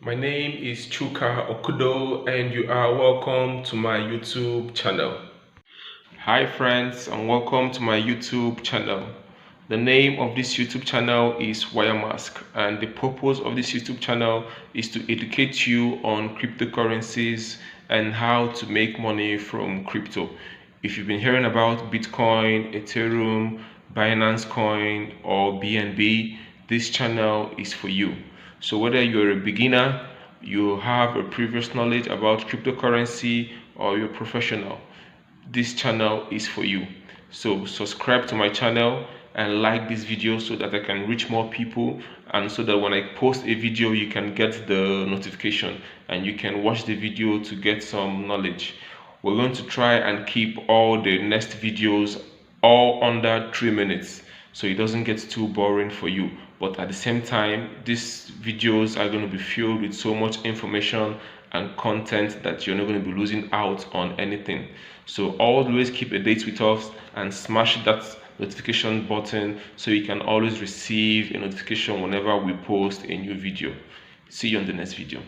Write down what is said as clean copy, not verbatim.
My name is Chuka Okudo and you are welcome to my YouTube channel. Hi friends and welcome to my YouTube channel. The name of this YouTube channel is Wayamask, and the purpose of this YouTube channel is to educate you on cryptocurrencies and how to make money from crypto. If you've been hearing about Bitcoin, Ethereum, Binance Coin or BNB, this channel is for you. So whether you're a beginner, you have a previous knowledge about cryptocurrency, or you're a professional, this channel is for you. So subscribe to my channel and like this video so that I can reach more people, and so that when I post a video you can get the notification and you can watch the video to get some knowledge. We're going to try and keep all the next videos all under 3 minutes so it doesn't get too boring for you, but at the same time these videos are going to be filled with so much information and content that you're not going to be losing out on anything. So always keep a date with us and smash that notification button so you can always receive a notification whenever we post a new video. See you on the next video.